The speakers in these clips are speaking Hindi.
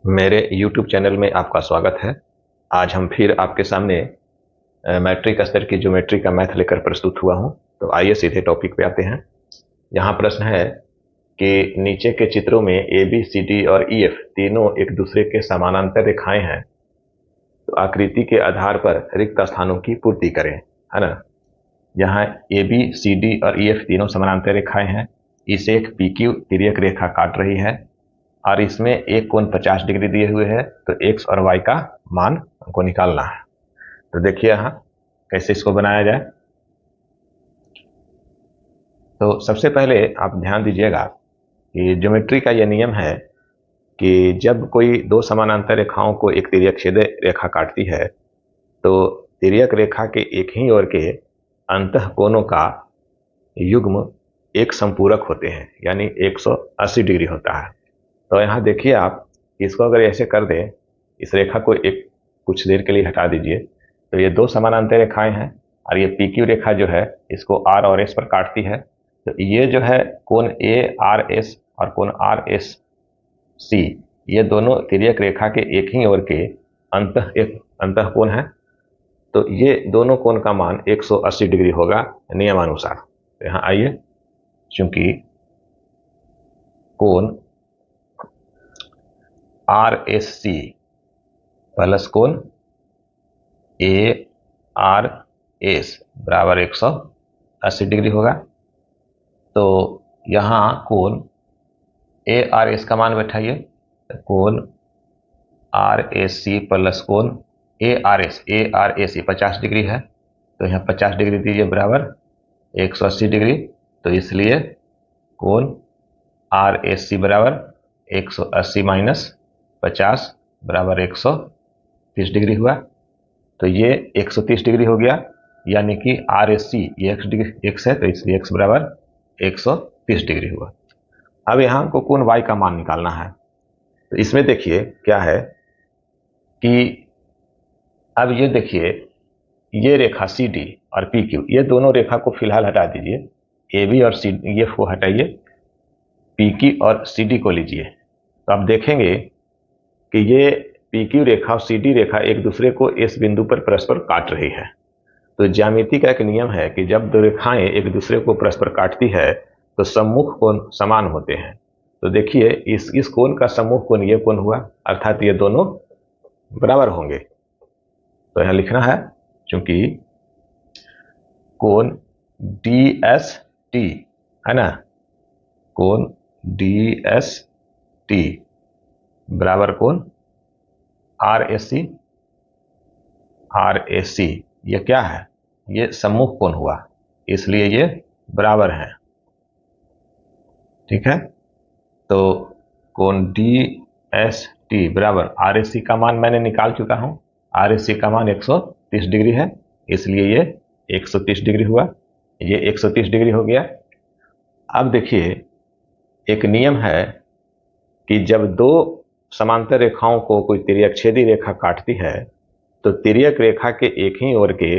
मेरे YouTube चैनल में आपका स्वागत है। आज हम फिर आपके सामने मैट्रिक स्तर की ज्योमेट्री का मैथ लेकर प्रस्तुत हुआ हूं। तो आइए सीधे टॉपिक पे आते हैं। यहाँ प्रश्न है कि नीचे के चित्रों में ए बी सी डी और ई एफ तीनों एक दूसरे के समानांतर रेखाएं हैं, तो आकृति के आधार पर रिक्त स्थानों की पूर्ति करें, है ना। यहाँ ए बी सी डी और ई एफ तीनों समानांतर रेखाएं हैं। इसे एक पी क्यू तिर्यक रेखा काट रही है और इसमें एक कोण 50 डिग्री दिए हुए है, तो एक्स और वाई का मान हमको निकालना है। तो देखिए यहाँ कैसे इसको बनाया जाए। तो सबसे पहले आप ध्यान दीजिएगा कि ज्योमेट्री का यह नियम है कि जब कोई दो समानांतर रेखाओं को एक तिर्यक छेद रेखा काटती है, तो तिर्यक रेखा के एक ही ओर के अंतः कोणों का युग्म एक संपूरक होते हैं, यानी 180 डिग्री होता है। तो यहाँ देखिए आप इसको अगर ऐसे कर दें, इस रेखा को एक कुछ देर के लिए हटा दीजिए, तो ये दो समानांतर रेखाएं हैं और ये पी क्यू रेखा जो है इसको आर और एस पर काटती है। तो ये जो है कोण ए आर एस और कोण आर एस सी, ये दोनों तिर्यक रेखा के एक ही ओर के अंतः कोण है। तो ये दोनों कोण का मान 180 डिग्री होगा नियमानुसार। तो यहाँ आइए, चूंकि कोण आर एस सी प्लस कोण ए आर एस बराबर 180 डिग्री होगा, तो यहाँ कोण ए आर एस का मान बैठाइए। कोण आर एस सी प्लस कोण A R A C 50 degree है, तो यहाँ 50 डिग्री दीजिए बराबर 180 डिग्री। तो इसलिए कोण आर एस सी बराबर 180 माइनस 50 बराबर 130 डिग्री हुआ। तो ये 130 डिग्री हो गया, यानी कि आर एस सी ये एक्स है, तो इसलिए एक्स बराबर 130 डिग्री हुआ। अब यहाँ हमको कोण वाई का मान निकालना है। तो इसमें देखिए क्या है कि अब ये देखिए, ये रेखा सी डी और पी क्यू, ये दोनों रेखा को फिलहाल हटा दीजिए। ए बी और सी एफ को हटाइए, पी क्यू और सी डी को लीजिए। तो आप देखेंगे कि ये पी क्यू रेखा और सी डी रेखा एक दूसरे को इस बिंदु पर परस्पर काट रही है। तो ज्यामिति का एक नियम है कि जब दो रेखाएं एक दूसरे को परस्पर काटती है तो सम्मुख कोण समान होते हैं। तो देखिए इस कोण का सम्मुख कोण ये कोण हुआ, अर्थात ये दोनों बराबर होंगे। तो यहां लिखना है, चूंकि कोण डी एस टी है ना, कोण डी एस टी बराबर कोण आर एस सी, ये क्या है, ये सम्मुख कोण हुआ, इसलिए ये बराबर है। ठीक है, तो कोण डी एस टी बराबर आर एस सी का मान मैंने निकाल चुका हूं। आर एस सी का मान 130 डिग्री है, इसलिए ये 130 डिग्री हुआ, ये 130 डिग्री हो गया। अब देखिए एक नियम है कि जब दो समांतर रेखाओं को कोई तिर्यक छेदी रेखा काटती है, तो तिर्यक रेखा के एक ही ओर के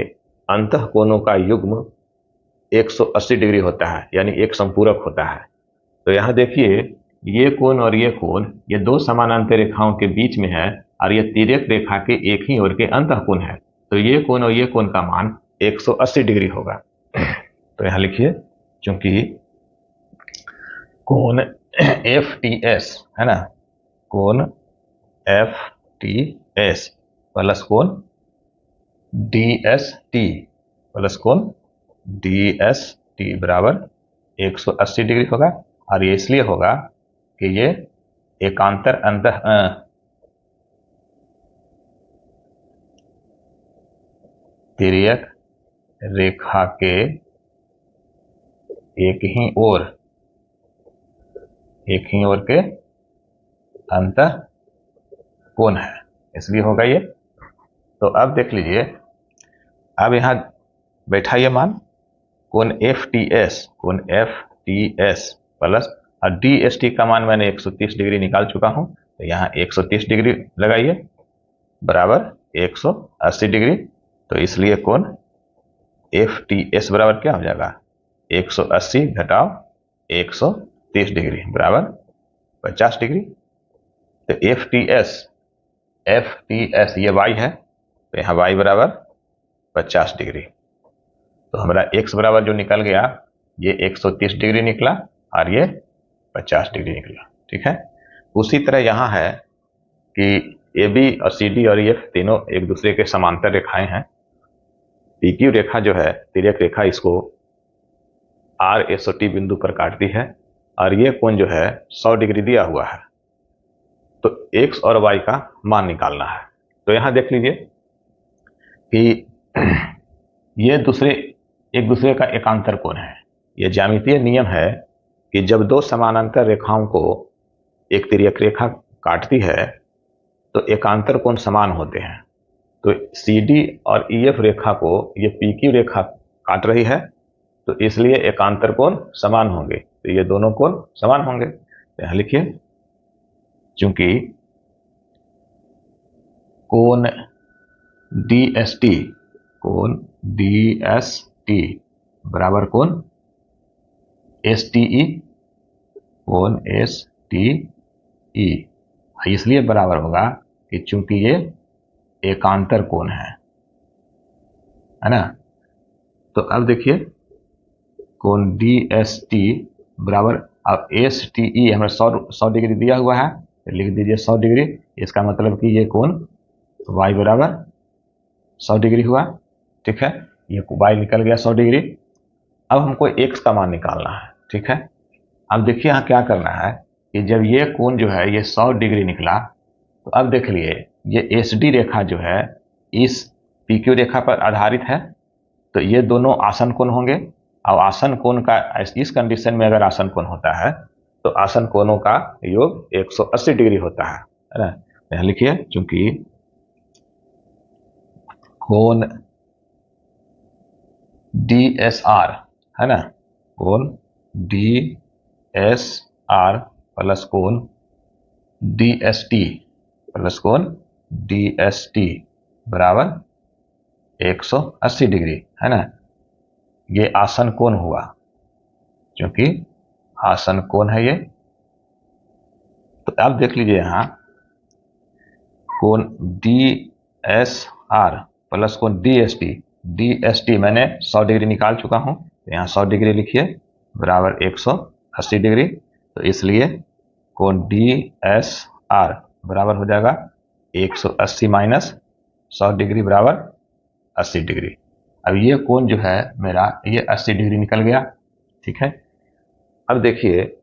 अंतः कोणों का युग्म 180 डिग्री होता है, यानी एक संपूरक होता है। तो यहाँ देखिए ये कोण और ये कोण, ये दो समानांतर रेखाओं के बीच में है और ये तिर्यक रेखा के एक ही ओर के अंतः कोण है। तो ये कोण और ये कोण का मान 180 डिग्री होगा। तो यहाँ लिखिए, चूंकि कोण एफ टी एस है ना, कोण एफ टी एस प्लस कोण डी एस टी प्लस कोण डी एस टी बराबर 180 डिग्री होगा। और ये इसलिए होगा कि ये एकांतर अंतः तिर्यक रेखा के एक ही ओर के अंतः कोण है, इसलिए होगा ये। तो अब देख लीजिए, अब यहां बैठाइए मान, कोण एफ टी एस प्लस और डी एस टी का मान मैंने 130 डिग्री निकाल चुका हूं, तो यहाँ 130 डिग्री लगाइए बराबर 180 डिग्री। तो इसलिए कोण एफ टी एस बराबर क्या हो जाएगा, 180 घटाव 130 डिग्री बराबर 50 डिग्री। तो एफ टी एस ये y है, तो यहाँ y बराबर 50 डिग्री। तो हमारा x बराबर जो निकल गया ये 130 डिग्री निकला और ये 50 डिग्री निकला। ठीक है। उसी तरह यहाँ है कि AB और CD और EF तीनों एक दूसरे के समांतर रेखाएं हैं। PQ रेखा जो है, तिर्यक रेखा, इसको R, S और T बिंदु पर काटती है और ये कोण जो है 100 डिग्री दिया हुआ है। तो x और y का मान निकालना है। तो यहां देख लीजिए कि ये एक दूसरे का एकांतर कोण है। यह ज्यामितीय नियम है कि जब दो समानांतर रेखाओं को एक तिर्यक रेखा काटती है तो एकांतर कोण समान होते हैं। तो CD और EF रेखा को ये PQ रेखा काट रही है, तो इसलिए एकांतर कोण समान होंगे। तो ये दोनों कोण समान होंगे। यहां लिखिए, चूंकि कोण DST बराबर कोण STE, कोण STE इसलिए बराबर होगा कि चूंकि ये एकांतर कोण है ना। तो अब देखिए, कोण DST बराबर, अब STE हमें 100 डिग्री दिया हुआ है, लिख दीजिए 100 डिग्री। इसका मतलब कि ये कोण y बराबर 100 डिग्री हुआ। ठीक है, ये y निकल गया 100 डिग्री। अब हमको x का मान निकालना है। ठीक है, अब देखिए यहाँ क्या करना है कि जब ये कोण जो है ये 100 डिग्री निकला, तो अब देख लिए ये SD रेखा जो है इस PQ रेखा पर आधारित है, तो ये दोनों आसन कोण होंगे। अब आसन कोण का, इस कंडीशन में अगर आसन कोण होता है तो आसन कोणों का योग 180 डिग्री होता है ना। यहाँ लिखिए, चूंकि कोण DSR है ना, कोण DSR प्लस कोण DST प्लस कोण DST बराबर 180 डिग्री है ना। ये आसन कोण हुआ, क्योंकि आसन कोण है ये। तो आप देख लीजिए यहाँ कोण DSR प्लस कोण DST मैंने 100 डिग्री निकाल चुका हूं। तो यहाँ 100 डिग्री लिखिए बराबर 180 डिग्री। तो इसलिए कोण DSR बराबर हो जाएगा 180 माइनस 100 डिग्री बराबर 80 डिग्री। अब ये कोण जो है मेरा ये 80 डिग्री निकल गया। ठीक है, अब देखिए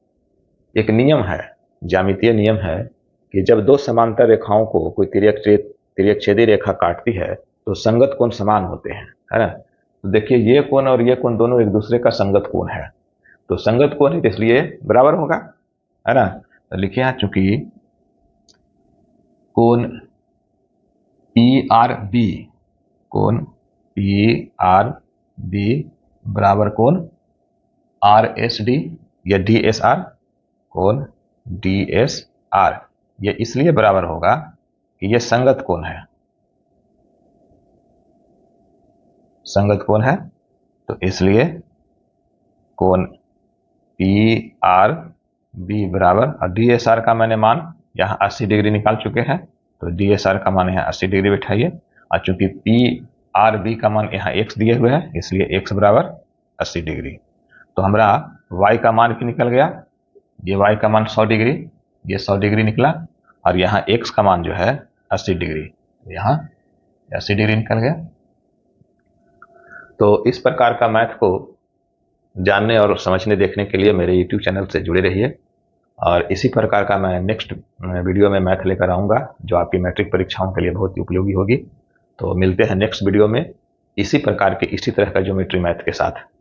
एक नियम है, ज्यामितीय नियम है कि जब दो समांतर रेखाओं को कोई तिर्यक छेदी रेखा काटती है तो संगत कोण समान होते हैं, है ना। तो देखिए ये कोण और ये कोण दोनों एक दूसरे का संगत कोण है, तो संगत कोण है इसलिए बराबर होगा, है ना। तो लिखिए यहाँ, चूंकि कोण PRB बराबर कोण RSD या DSR, कोण DSR ये इसलिए बराबर होगा कि ये संगत कोण है, संगत कोण है। तो इसलिए कोण PRB बराबर, और DSR का मैंने मान यहाँ 80 डिग्री निकाल चुके हैं, तो DSR का मान यहाँ 80 डिग्री बैठाइए। और चूंकि PRB का मान यहाँ x दिए हुए हैं, इसलिए x बराबर 80 डिग्री। तो हमारा y का मान भी निकल गया, ये y का मान 100 डिग्री, ये 100 डिग्री निकला, और यहाँ x का मान जो है 80 डिग्री, यहाँ 80 डिग्री निकल गया। तो इस प्रकार का मैथ को जानने और समझने देखने के लिए मेरे YouTube चैनल से जुड़े रहिए, और इसी प्रकार का मैं नेक्स्ट वीडियो में मैथ लेकर आऊँगा जो आपकी मैट्रिक परीक्षाओं के लिए बहुत ही उपयोगी होगी। तो मिलते हैं नेक्स्ट वीडियो में इसी प्रकार के, इसी तरह का ज्योमेट्री मैथ के साथ।